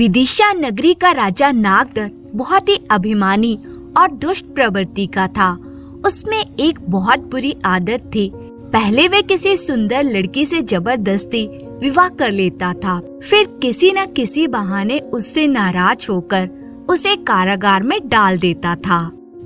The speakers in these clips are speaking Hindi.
विदिशा नगरी का राजा नागदत्त बहुत ही अभिमानी और दुष्ट प्रवृत्ति का था। उसमें एक बहुत बुरी आदत थी। पहले वे किसी सुंदर लड़की से जबरदस्ती विवाह कर लेता था, फिर किसी न किसी बहाने उससे नाराज होकर उसे कारागार में डाल देता था।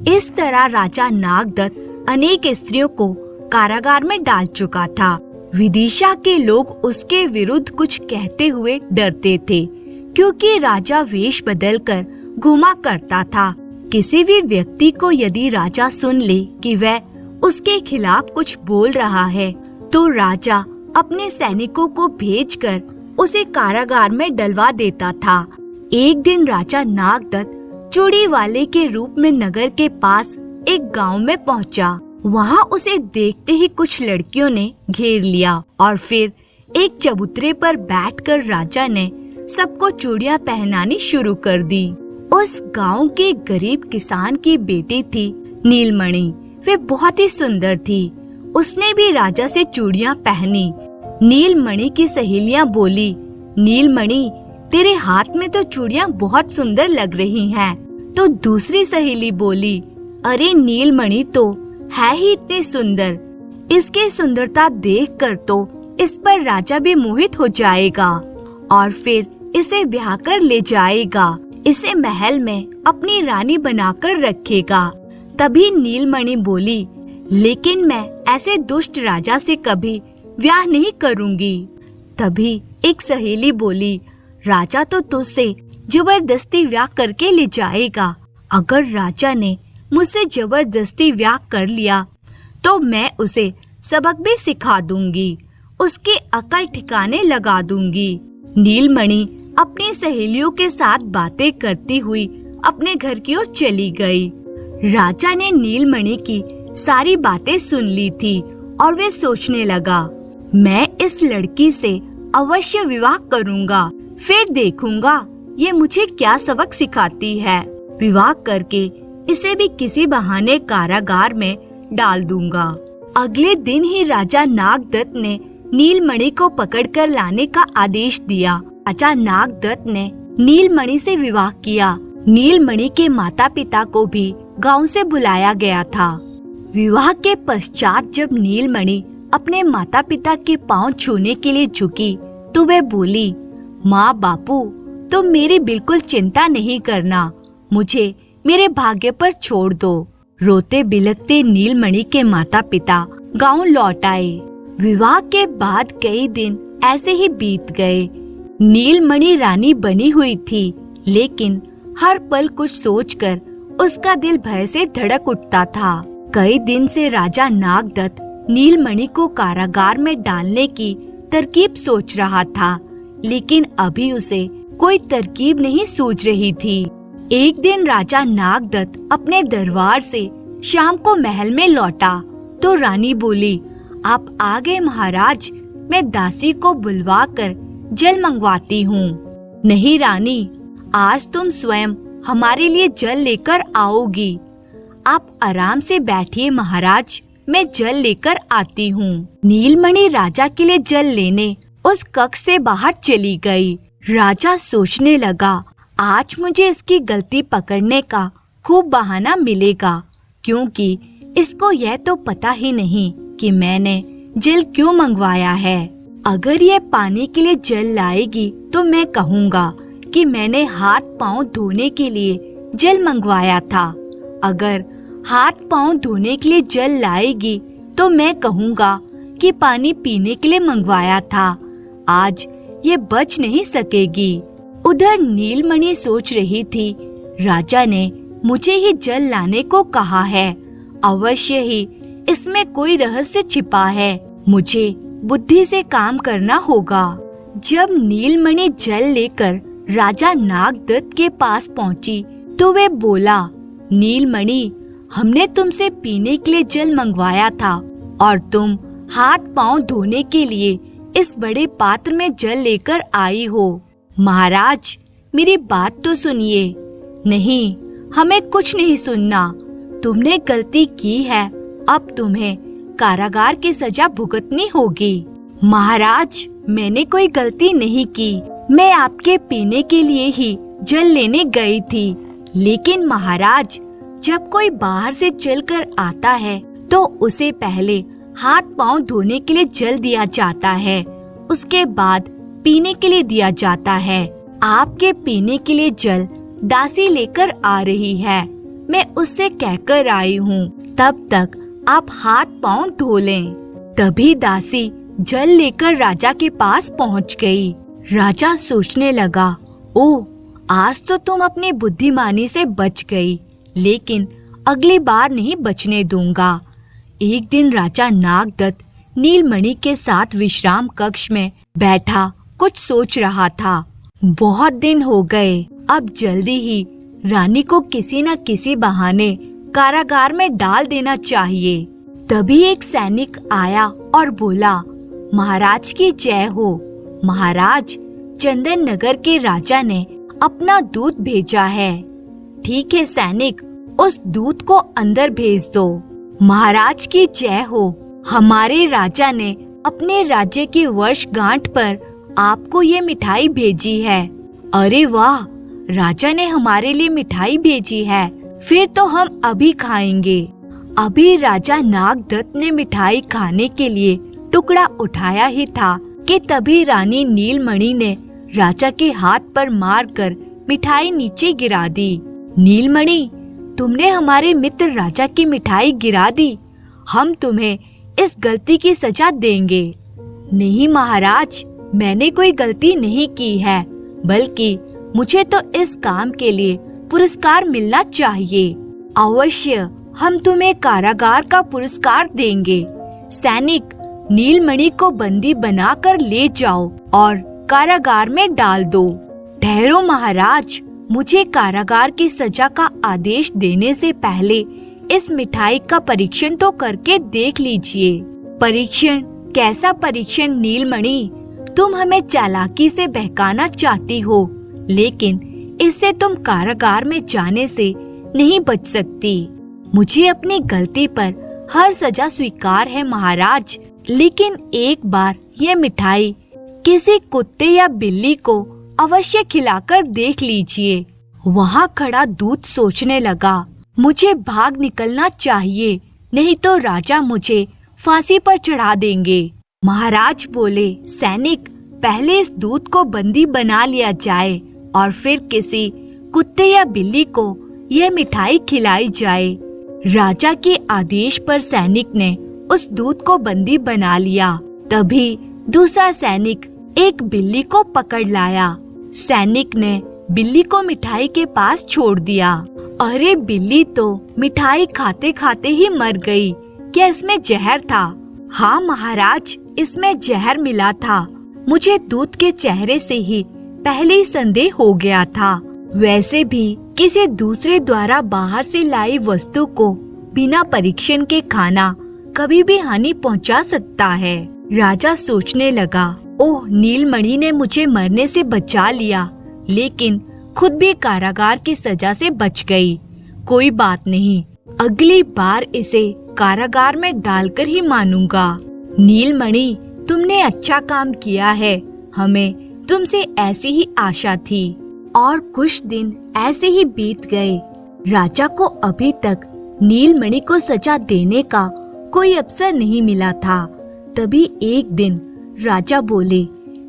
इस तरह राजा नागदत्त अनेक स्त्रियों को कारागार में डाल चुका था। विदिशा के लोग उसके विरुद्ध कुछ कहते हुए डरते थे, क्योंकि राजा वेश बदलकर घूमा करता था। किसी भी व्यक्ति को यदि राजा सुन ले कि वह उसके खिलाफ कुछ बोल रहा है, तो राजा अपने सैनिकों को भेजकर उसे कारागार में डलवा देता था। एक दिन राजा नागदत्त चूड़ी वाले के रूप में नगर के पास एक गांव में पहुंचा। वहां उसे देखते ही कुछ लड़कियों ने घेर लिया और फिर एक चबूतरे पर बैठकर राजा ने सबको चूड़ियां पहनानी शुरू कर दी। उस गांव के गरीब किसान की बेटी थी नीलमणि। वे बहुत ही सुंदर थी। उसने भी राजा से चूड़ियां पहनी। नीलमणि की सहेलियां बोली, नीलमणि, तेरे हाथ में तो चूड़ियां बहुत सुंदर लग रही हैं। तो दूसरी सहेली बोली, अरे नीलमणि तो है ही इतनी सुंदर, इसकी सुंदरता देखकर तो इस पर राजा भी मोहित हो जाएगा और फिर इसे ब्याह कर ले जाएगा, इसे महल में अपनी रानी बनाकर रखेगा। तभी नीलमणि बोली, लेकिन मैं ऐसे दुष्ट राजा से कभी ब्याह नहीं करूंगी। तभी एक सहेली बोली, राजा तो तुझसे जबरदस्ती ब्याह करके ले जाएगा। अगर राजा ने मुझसे जबरदस्ती ब्याह कर लिया तो मैं उसे सबक भी सिखा दूंगी, उसके अकल ठिकाने लगा दूंगी। नीलमणि अपनी सहेलियों के साथ बातें करती हुई अपने घर की ओर चली गई। राजा ने नीलमणि की सारी बातें सुन ली थी और वे सोचने लगा, मैं इस लड़की से अवश्य विवाह करूंगा, फिर देखूंगा ये मुझे क्या सबक सिखाती है। विवाह करके इसे भी किसी बहाने कारागार में डाल दूंगा। अगले दिन ही राजा नागदत्त ने नीलमणि को पकड़कर लाने का आदेश दिया। राजा नागदत्त ने नीलमणि से विवाह किया। नीलमणि के माता पिता को भी गांव से बुलाया गया था। विवाह के पश्चात जब नीलमणि अपने माता पिता के पांव छूने के लिए झुकी तो वे बोली, माँ बापू, तुम मेरी बिल्कुल चिंता नहीं करना, मुझे मेरे भाग्य पर छोड़ दो। रोते बिलखते नीलमणि के माता पिता गांव लौट आए। विवाह के बाद कई दिन ऐसे ही बीत गए। नीलमणि रानी बनी हुई थी, लेकिन हर पल कुछ सोचकर उसका दिल भय से धड़क उठता था। कई दिन से राजा नागदत्त नीलमणि को कारागार में डालने की तरकीब सोच रहा था, लेकिन अभी उसे कोई तरकीब नहीं सूझ रही थी। एक दिन राजा नागदत्त अपने दरबार से शाम को महल में लौटा तो रानी बोली, आप आ गए महाराज, मैं दासी को बुलवाकर जल मंगवाती हूँ। नहीं रानी, आज तुम स्वयं हमारे लिए जल लेकर आओगी। आप आराम से बैठिए महाराज, मैं जल लेकर आती हूँ। नीलमणि राजा के लिए जल लेने उस कक्ष से बाहर चली गई। राजा सोचने लगा, आज मुझे इसकी गलती पकड़ने का खूब बहाना मिलेगा, क्योंकि इसको यह तो पता ही नहीं कि मैंने जल क्यों मंगवाया है। अगर यह पानी के लिए जल लाएगी तो मैं कहूँगा कि मैंने हाथ पांव धोने के लिए जल मंगवाया था। अगर हाथ पांव धोने के लिए जल लाएगी तो मैं कहूँगा कि पानी पीने के लिए मंगवाया था। आज ये बच नहीं सकेगी। उधर नीलमणि सोच रही थी, राजा ने मुझे ही जल लाने को कहा है, अवश्य ही इसमें कोई रहस्य छिपा है, मुझे बुद्धि से काम करना होगा। जब नीलमणि जल लेकर राजा नागदत्त के पास पहुंची तो वे बोला, नीलमणि, हमने तुमसे पीने के लिए जल मंगवाया था और तुम हाथ पांव धोने के लिए इस बड़े पात्र में जल लेकर आई हो। महाराज, मेरी बात तो सुनिए। नहीं, हमें कुछ नहीं सुनना। तुमने गलती की है, अब तुम्हें कारागार की सजा भुगतनी होगी। महाराज, मैंने कोई गलती नहीं की, मैं आपके पीने के लिए ही जल लेने गई थी, लेकिन महाराज, जब कोई बाहर से चलकर आता है तो उसे पहले हाथ पांव धोने के लिए जल दिया जाता है, उसके बाद पीने के लिए दिया जाता है। आपके पीने के लिए जल दासी लेकर आ रही है, मैं उससे कहकर आई हूँ, तब तक आप हाथ पांव धो लें। तभी दासी जल लेकर राजा के पास पहुँच गई। राजा सोचने लगा, ओह, आज तो तुम अपनी बुद्धिमानी से बच गई, लेकिन अगली बार नहीं बचने दूंगा। एक दिन राजा नागदत्त नीलमणि के साथ विश्राम कक्ष में बैठा कुछ सोच रहा था। बहुत दिन हो गए, अब जल्दी ही रानी को किसी न किसी बहाने कारागार में डाल देना चाहिए। तभी एक सैनिक आया और बोला, महाराज की जय हो। महाराज, चंदन नगर के राजा ने अपना दूत भेजा है। ठीक है सैनिक, उस दूत को अंदर भेज दो। महाराज की जय हो। हमारे राजा ने अपने राज्य की वर्षगांठ पर आपको ये मिठाई भेजी है। अरे वाह, राजा ने हमारे लिए मिठाई भेजी है, फिर तो हम अभी खाएंगे। अभी राजा नागदत्त ने मिठाई खाने के लिए टुकड़ा उठाया ही था कि तभी रानी नीलमणि ने राजा के हाथ पर मारकर मिठाई नीचे गिरा दी। नीलमणि, तुमने हमारे मित्र राजा की मिठाई गिरा दी, हम तुम्हें इस गलती की सजा देंगे। नहीं महाराज, मैंने कोई गलती नहीं की है, बल्कि मुझे तो इस काम के लिए पुरस्कार मिलना चाहिए। अवश्य हम तुम्हें कारागार का पुरस्कार देंगे। सैनिक, नीलमणि को बंदी बनाकर ले जाओ और कारागार में डाल दो। ठहरो महाराज, मुझे कारागार की सजा का आदेश देने से पहले इस मिठाई का परीक्षण तो करके देख लीजिए। परीक्षण? कैसा परीक्षण नीलमणि? तुम हमें चालाकी से बहकाना चाहती हो, लेकिन इससे तुम कारागार में जाने से नहीं बच सकती। मुझे अपनी गलती पर हर सजा स्वीकार है महाराज, लेकिन एक बार ये मिठाई किसी कुत्ते या बिल्ली को अवश्य खिलाकर देख लीजिए। वहाँ खड़ा दूत सोचने लगा, मुझे भाग निकलना चाहिए, नहीं तो राजा मुझे फांसी पर चढ़ा देंगे। महाराज बोले, सैनिक, पहले इस दूत को बंदी बना लिया जाए और फिर किसी कुत्ते या बिल्ली को यह मिठाई खिलाई जाए। राजा के आदेश पर सैनिक ने उस दूत को बंदी बना लिया। तभी दूसरा सैनिक एक बिल्ली को पकड़ लाया। सैनिक ने बिल्ली को मिठाई के पास छोड़ दिया। अरे, बिल्ली तो मिठाई खाते खाते ही मर गई। क्या इसमें जहर था? हाँ महाराज, इसमें जहर मिला था। मुझे दूत के चेहरे से ही पहले ही संदेह हो गया था। वैसे भी किसी दूसरे द्वारा बाहर से लाई वस्तु को बिना परीक्षण के खाना कभी भी हानि पहुंचा सकता है। राजा सोचने लगा, ओह, नीलमणि ने मुझे मरने से बचा लिया, लेकिन खुद भी कारागार की सजा से बच गई। कोई बात नहीं, अगली बार इसे कारागार में डालकर ही मानूंगा। नीलमणि, तुमने अच्छा काम किया है, हमें तुमसे ऐसी ही आशा थी। और कुछ दिन ऐसे ही बीत गए। राजा को अभी तक नीलमणि को सजा देने का कोई अवसर नहीं मिला था। तभी एक दिन राजा बोले,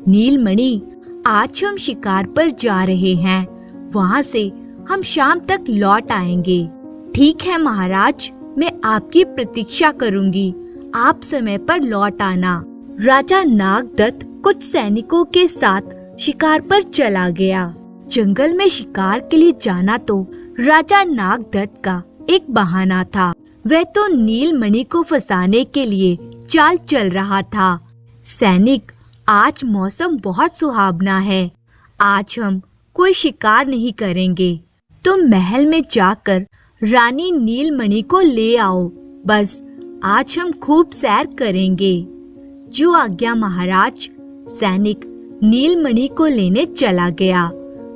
नीलमणि, आज हम शिकार पर जा रहे हैं, वहाँ से हम शाम तक लौट आएंगे। ठीक है महाराज, मैं आपकी प्रतीक्षा करूंगी, आप समय पर लौट आना। राजा नागदत्त कुछ सैनिकों के साथ शिकार पर चला गया। जंगल में शिकार के लिए जाना तो राजा नागदत्त का एक बहाना था। वह तो नीलमणि को फंसाने के लिए चाल चल रहा था। सैनिक, आज मौसम बहुत सुहावना है, आज हम कोई शिकार नहीं करेंगे। तुम महल में जाकर रानी नीलमणि को ले आओ, बस आज हम खूब सैर करेंगे। जो आज्ञा महाराज। सैनिक नीलमणि को लेने चला गया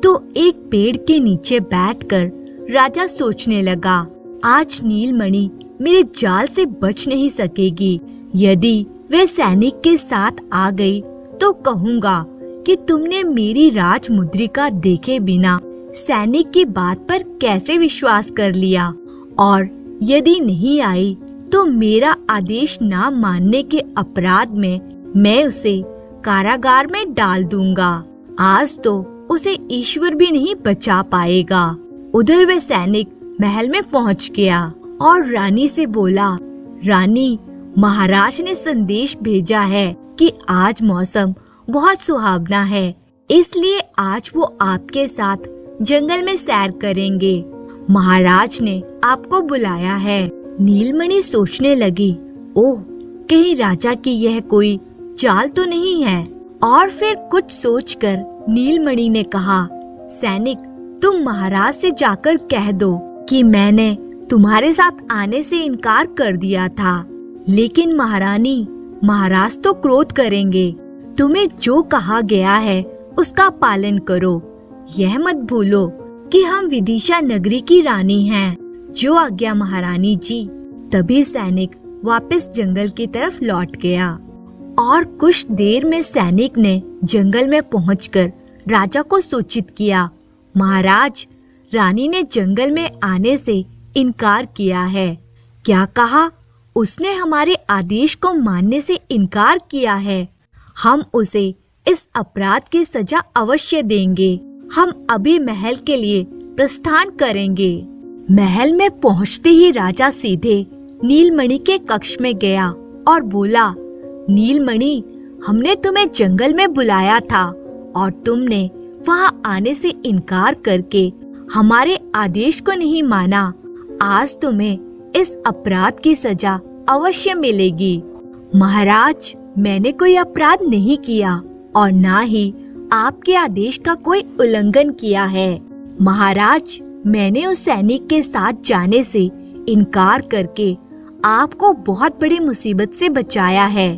तो एक पेड़ के नीचे बैठकर राजा सोचने लगा, आज नीलमणि मेरे जाल से बच नहीं सकेगी। यदि वह सैनिक के साथ आ गई तो कहूँगा कि तुमने मेरी राजमुद्रिका देखे बिना सैनिक की बात पर कैसे विश्वास कर लिया, और यदि नहीं आई तो मेरा आदेश ना मानने के अपराध में मैं उसे कारागार में डाल दूंगा। आज तो उसे ईश्वर भी नहीं बचा पाएगा। उधर वह सैनिक महल में पहुंच गया और रानी से बोला, रानी, महाराज ने संदेश भेजा है कि आज मौसम बहुत सुहावना है, इसलिए आज वो आपके साथ जंगल में सैर करेंगे। महाराज ने आपको बुलाया है। नीलमणि सोचने लगी, ओह, कहीं राजा की यह कोई चाल तो नहीं है। और फिर कुछ सोचकर नीलमणि ने कहा, सैनिक, तुम महाराज से जाकर कह दो कि मैंने तुम्हारे साथ आने से इनकार कर दिया था, लेकिन महारानी, महाराज तो क्रोध करेंगे। तुम्हें जो कहा गया है उसका पालन करो। यह मत भूलो कि हम विदिशा नगरी की रानी हैं। जो आज्ञा महारानी जी। तभी सैनिक वापस जंगल की तरफ लौट गया और कुछ देर में सैनिक ने जंगल में पहुंचकर राजा को सूचित किया, महाराज, रानी ने जंगल में आने से इनकार किया है। क्या कहा? उसने हमारे आदेश को मानने से इनकार किया है। हम उसे इस अपराध की सजा अवश्य देंगे। हम अभी महल के लिए प्रस्थान करेंगे। महल में पहुंचते ही राजा सीधे नीलमणि के कक्ष में गया और बोला, नीलमणि, हमने तुम्हें जंगल में बुलाया था और तुमने वहां आने से इनकार करके हमारे आदेश को नहीं माना। आज तुम्हें इस अपराध की सजा अवश्य मिलेगी। महाराज, मैंने कोई अपराध नहीं किया और ना ही आपके आदेश का कोई उल्लंघन किया है। महाराज, मैंने उस सैनिक के साथ जाने से इनकार करके आपको बहुत बड़ी मुसीबत से बचाया है।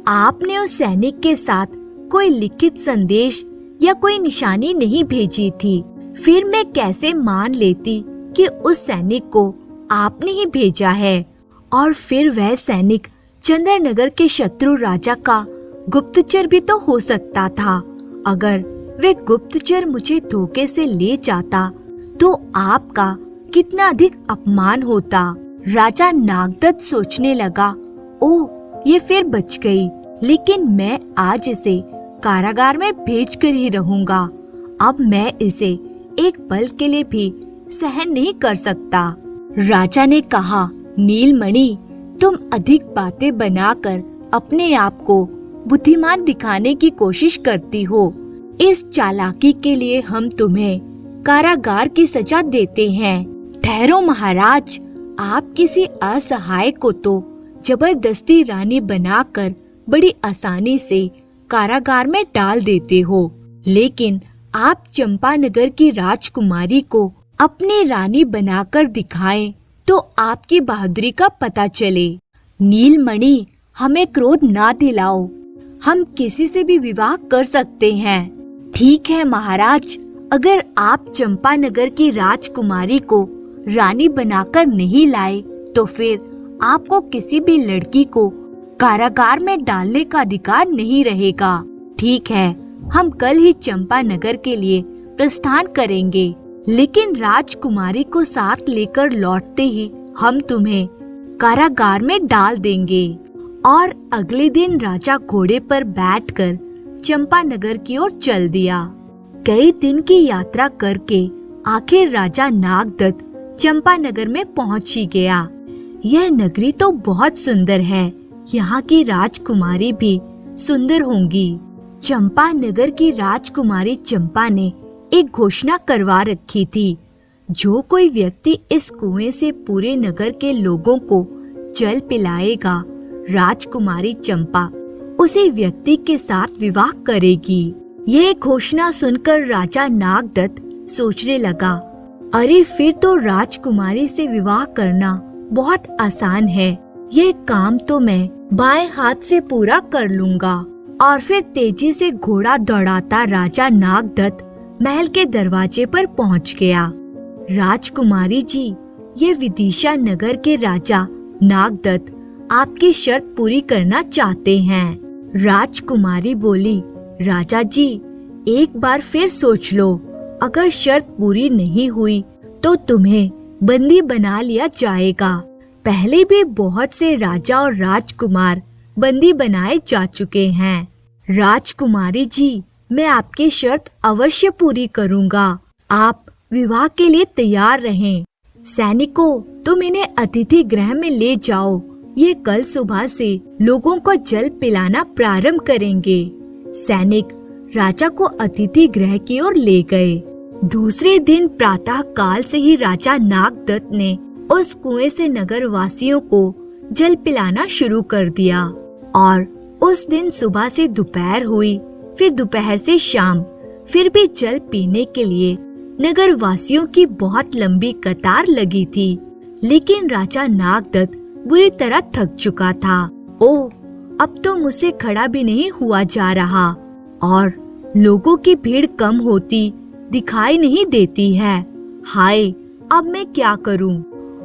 आपने उस सैनिक के साथ कोई लिखित संदेश या कोई निशानी नहीं भेजी थी, फिर मैं कैसे मान लेती कि उस सैनिक को आपने ही भेजा है। और फिर वह सैनिक चंद्रनगर के शत्रु राजा का गुप्तचर भी तो हो सकता था। अगर वे गुप्तचर मुझे धोखे से ले जाता तो आपका कितना अधिक अपमान होता। राजा नागदत्त सोचने लगा, ओह, ये फिर बच गई, लेकिन मैं आज इसे कारागार में भेज कर ही रहूंगा। अब मैं इसे एक पल के लिए भी सहन नहीं कर सकता। राजा ने कहा, नीलमणि, तुम अधिक बातें बनाकर अपने आप को बुद्धिमान दिखाने की कोशिश करती हो। इस चालाकी के लिए हम तुम्हें कारागार की सजा देते हैं। ठहरो महाराज, आप किसी असहाय को तो जबरदस्ती रानी बनाकर बड़ी आसानी से कारागार में डाल देते हो, लेकिन आप चंपानगर की राजकुमारी को अपनी रानी बनाकर दिखाएं तो आपकी बहादुरी का पता चले। नीलमणि, हमें क्रोध ना दिलाओ, हम किसी से भी विवाह कर सकते हैं। ठीक है महाराज, अगर आप चंपानगर की राजकुमारी को रानी बनाकर नहीं लाए तो फिर आपको किसी भी लड़की को कारागार में डालने का अधिकार नहीं रहेगा। ठीक है, हम कल ही चंपानगर के लिए प्रस्थान करेंगे, लेकिन राजकुमारी को साथ लेकर लौटते ही हम तुम्हें कारागार में डाल देंगे। और अगले दिन राजा घोड़े पर बैठकर चंपानगर की ओर चल दिया। कई दिन की यात्रा करके आखिर राजा नागदत्त चंपानगर में पहुंच ही गया। यह नगरी तो बहुत सुंदर है, यहाँ की राजकुमारी भी सुंदर होंगी। चंपानगर की राजकुमारी चंपा ने एक घोषणा करवा रखी थी, जो कोई व्यक्ति इस कुएं से पूरे नगर के लोगों को जल पिलाएगा, राजकुमारी चंपा उसी व्यक्ति के साथ विवाह करेगी। यह घोषणा सुनकर राजा नागदत्त सोचने लगा, अरे फिर तो राजकुमारी से विवाह करना बहुत आसान है। ये काम तो मैं बाएं हाथ से पूरा कर लूंगा। और फिर तेजी से घोड़ा दौड़ाता राजा नागदत्त महल के दरवाजे पर पहुंच गया। राजकुमारी जी, ये विदिशा नगर के राजा नागदत्त आपकी शर्त पूरी करना चाहते हैं। राजकुमारी बोली, राजा जी, एक बार फिर सोच लो, अगर शर्त पूरी नहीं हुई तो तुम्हें बंदी बना लिया जाएगा। पहले भी बहुत से राजा और राजकुमार बंदी बनाए जा चुके हैं। राजकुमारी जी, मैं आपकी शर्त अवश्य पूरी करूंगा। आप विवाह के लिए तैयार रहें। सैनिकों, तुम इन्हें अतिथि गृह में ले जाओ। ये कल सुबह से लोगों को जल पिलाना प्रारंभ करेंगे। सैनिक राजा को अतिथि गृह की ओर ले गए। दूसरे दिन प्रातः काल से ही राजा नागदत्त ने उस कुएं से नगर वासियों को जल पिलाना शुरू कर दिया और उस दिन सुबह से दोपहर हुई, फिर दोपहर से शाम, फिर भी जल पीने के लिए नगर वासियों की बहुत लंबी कतार लगी थी। लेकिन राजा नागदत्त बुरी तरह थक चुका था। ओह, अब तो मुझसे खड़ा भी नहीं हुआ जा रहा और लोगों की भीड़ कम होती दिखाई नहीं देती है। हाय, अब मैं क्या करूं?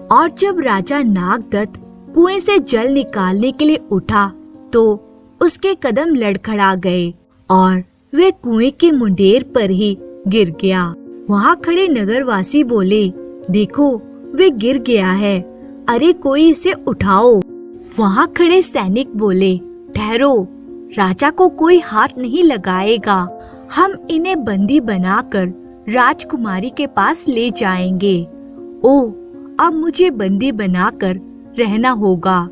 और जब राजा नागदत्त कुएं से जल निकालने के लिए उठा तो उसके कदम लड़खड़ा गए और वे कुएं के मुंडेर पर ही गिर गया। वहाँ खड़े नगरवासी बोले, देखो, वे गिर गया है, अरे कोई इसे उठाओ। वहाँ खड़े सैनिक बोले, ठहरो, राजा को कोई हाथ नहीं लगाएगा। हम इन्हें बंदी बनाकर राजकुमारी के पास ले जाएंगे। ओह, अब मुझे बंदी बनाकर रहना होगा।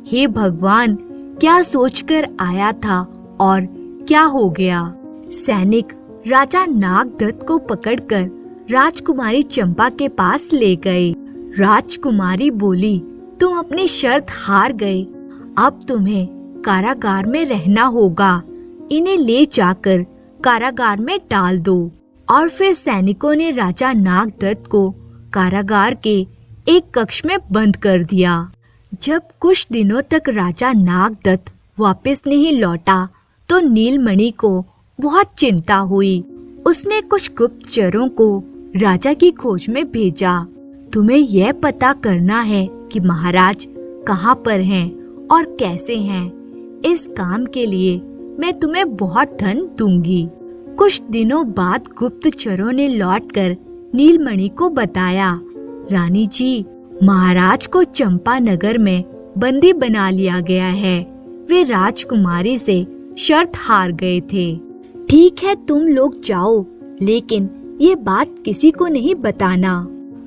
हे भगवान, क्या सोचकर आया था और क्या हो गया? सैनिक राजा नागदत्त को पकड़कर राजकुमारी चंपा के पास ले गए। राजकुमारी बोली, तुम अपनी शर्त हार गए, अब तुम्हें कारागार में रहना होगा। इन्हें ले जाकर कारागार में डाल दो। और फिर सैनिकों ने राजा नागदत्त को कारागार के एक कक्ष में बंद कर दिया। जब कुछ दिनों तक राजा नागदत्त वापस नहीं लौटा तो नीलमणि को बहुत चिंता हुई। उसने कुछ गुप्तचरों को राजा की खोज में भेजा। तुम्हें यह पता करना है कि महाराज कहाँ पर हैं और कैसे हैं। इस काम के लिए मैं तुम्हें बहुत धन दूंगी। कुछ दिनों बाद गुप्तचरों ने लौटकर नीलमणि को बताया, रानी जी, महाराज को चंपा नगर में बंदी बना लिया गया है। वे राजकुमारी से शर्त हार गए थे। ठीक है, तुम लोग जाओ, लेकिन ये बात किसी को नहीं बताना।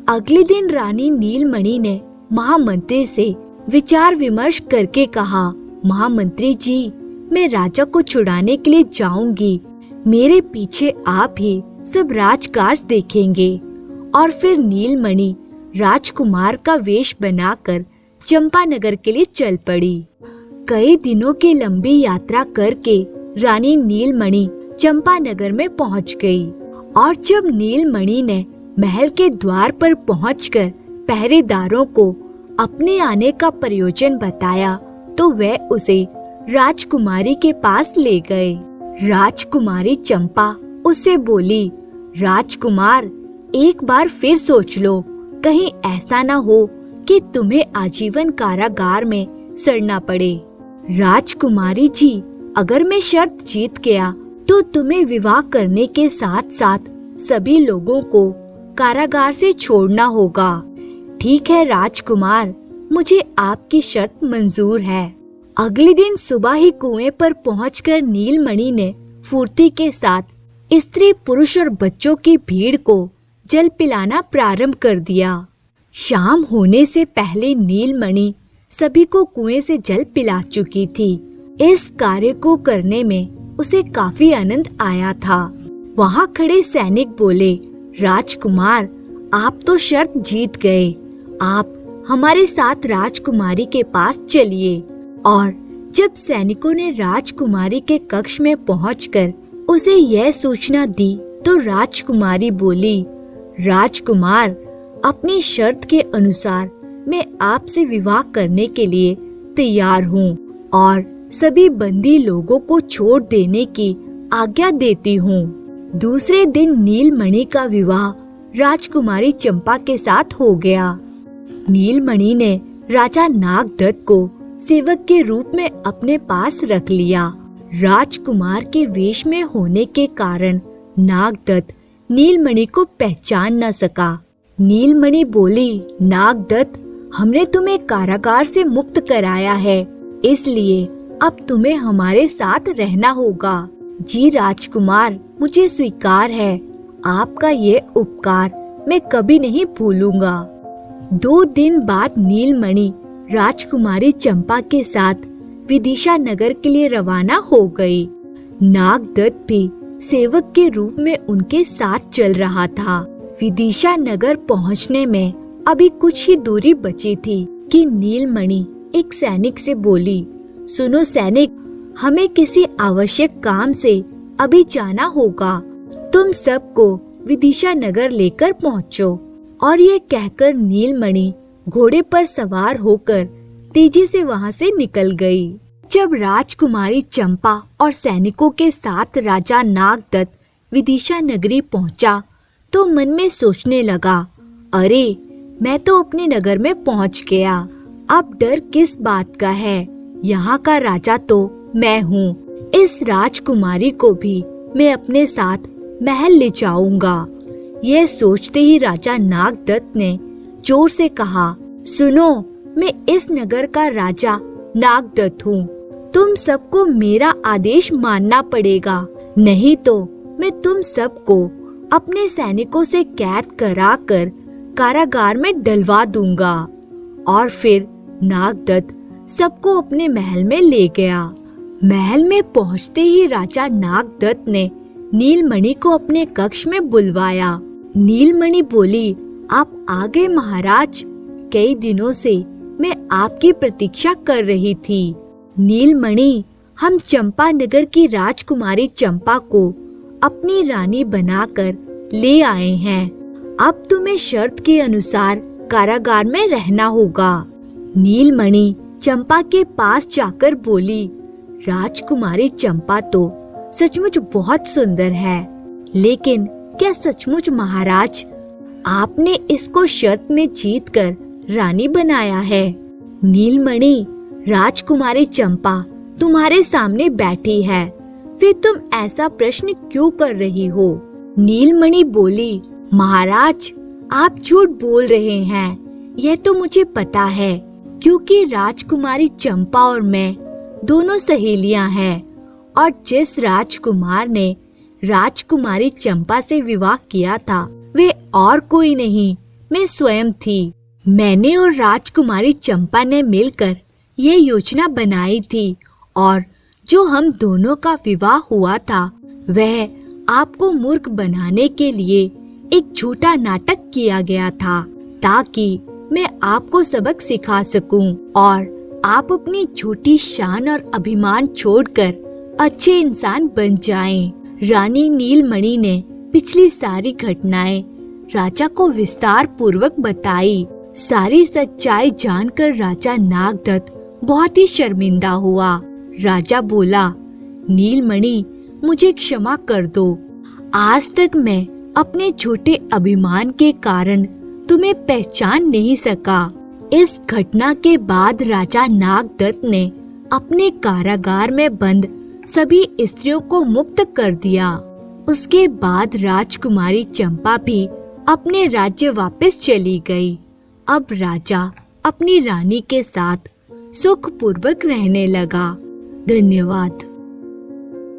अगले दिन रानी नीलमणि ने महामंत्री से विचार विमर्श करके कहा, महामंत्री जी, मैं राजा को छुड़ाने के लिए जाऊंगी। मेरे पीछे आप ही सब राजकाज देखेंगे। और फिर नीलमणि राजकुमार का वेश बनाकर चंपानगर के लिए चल पड़ी। कई दिनों की लंबी यात्रा करके रानी नीलमणि चंपानगर में पहुंच गई। और जब नीलमणि ने महल के द्वार पर पहुंचकर पहरेदारों को अपने आने का प्रयोजन बताया तो वे उसे राजकुमारी के पास ले गए। राजकुमारी चंपा उससे बोली, राजकुमार, एक बार फिर सोच लो, कहीं ऐसा न हो कि तुम्हें आजीवन कारागार में सड़ना पड़े। राजकुमारी जी, अगर मैं शर्त जीत गया तो तुम्हें विवाह करने के साथ साथ सभी लोगों को कारागार से छोड़ना होगा। ठीक है राजकुमार, मुझे आपकी शर्त मंजूर है। अगले दिन सुबह ही कुएं पर पहुंचकर नीलमणि ने फुर्ती के साथ स्त्री, पुरुष और बच्चों की भीड़ को जल पिलाना प्रारंभ कर दिया। शाम होने से पहले नीलमणि सभी को कुएं से जल पिला चुकी थी। इस कार्य को करने में उसे काफी आनंद आया था। वहाँ खड़े सैनिक बोले, राजकुमार, आप तो शर्त जीत गए। आप हमारे साथ राजकुमारी के पास चलिए। और जब सैनिकों ने राजकुमारी के कक्ष में पहुंचकर उसे यह सूचना दी तो राजकुमारी बोली, राजकुमार, अपनी शर्त के अनुसार मैं आपसे विवाह करने के लिए तैयार हूँ और सभी बंदी लोगों को छोड़ देने की आज्ञा देती हूँ। दूसरे दिन नीलमणि का विवाह राजकुमारी चंपा के साथ हो गया। नीलमणि ने राजा नागदत्त को सेवक के रूप में अपने पास रख लिया। राजकुमार के वेश में होने के कारण नागदत्त नीलमणि को पहचान न सका। नीलमणि बोली, नागदत्त, हमने तुम्हें कारागार से मुक्त कराया है, इसलिए अब तुम्हें हमारे साथ रहना होगा। जी राजकुमार, मुझे स्वीकार है, आपका ये उपकार मैं कभी नहीं भूलूंगा। 2 दिन बाद नीलमणि राजकुमारी चंपा के साथ विदिशा नगर के लिए रवाना हो गई। नागदत्त भी सेवक के रूप में उनके साथ चल रहा था। विदिशा नगर पहुंचने में अभी कुछ ही दूरी बची थी कि नीलमणि एक सैनिक से बोली, सुनो सैनिक, हमें किसी आवश्यक काम से अभी जाना होगा, तुम सबको विदिशा नगर लेकर पहुंचो। और ये कहकर नीलमणि घोड़े पर सवार होकर तेजी से वहां से निकल गई। जब राजकुमारी चंपा और सैनिकों के साथ राजा नागदत्त विदिशा नगरी पहुंचा तो मन में सोचने लगा, अरे मैं तो अपने नगर में पहुंच गया, अब डर किस बात का है, यहाँ का राजा तो मैं हूँ। इस राजकुमारी को भी मैं अपने साथ महल ले जाऊंगा। यह सोचते ही राजा नागदत्त ने जोर से कहा, सुनो, मैं इस नगर का राजा नागदत्त हूँ, तुम सबको मेरा आदेश मानना पड़ेगा, नहीं तो मैं तुम सबको अपने सैनिकों से कैद कराकर कारागार में डलवा दूंगा। और फिर नागदत्त सबको अपने महल में ले गया। महल में पहुंचते ही राजा नागदत्त ने नीलमणि को अपने कक्ष में बुलवाया। नीलमणि बोली, आप आ गए महाराज, कई दिनों से मैं आपकी प्रतीक्षा कर रही थी। नीलमणि, हम चंपा नगर की राजकुमारी चंपा को अपनी रानी बनाकर ले आए हैं, अब तुम्हें शर्त के अनुसार कारागार में रहना होगा। नीलमणि चंपा के पास जाकर बोली, राजकुमारी चंपा तो सचमुच बहुत सुंदर है, लेकिन क्या सचमुच महाराज आपने इसको शर्त में जीतकर रानी बनाया है? नीलमणि, राजकुमारी चंपा तुम्हारे सामने बैठी है, फिर तुम ऐसा प्रश्न क्यों कर रही हो? नीलमणि बोली, महाराज आप झूठ बोल रहे हैं, यह तो मुझे पता है, क्योंकि राजकुमारी चंपा और मैं दोनों सहेलियां हैं, और जिस राजकुमार ने राजकुमारी चंपा से विवाह किया था वे और कोई नहीं, मैं स्वयं थी। मैंने और राजकुमारी चंपा ने मिलकर ये योजना बनाई थी, और जो हम दोनों का विवाह हुआ था वह आपको मूर्ख बनाने के लिए एक झूठा नाटक किया गया था, ताकि मैं आपको सबक सिखा सकूं और आप अपनी झूठी शान और अभिमान छोड़कर अच्छे इंसान बन जाएं। रानी नीलमणि ने पिछली सारी घटनाएं राजा को विस्तार पूर्वक बताई। सारी सच्चाई जानकर राजा नागदत्त बहुत ही शर्मिंदा हुआ। राजा बोला, नीलमणि, मुझे क्षमा कर दो, आज तक मैं अपने झूठे अभिमान के कारण तुम्हें पहचान नहीं सका। इस घटना के बाद राजा नागदत्त ने अपने कारागार में बंद सभी स्त्रियों को मुक्त कर दिया। उसके बाद राजकुमारी चंपा भी अपने राज्य वापस चली गई। अब राजा अपनी रानी के साथ सुखपूर्वक रहने लगा। धन्यवाद।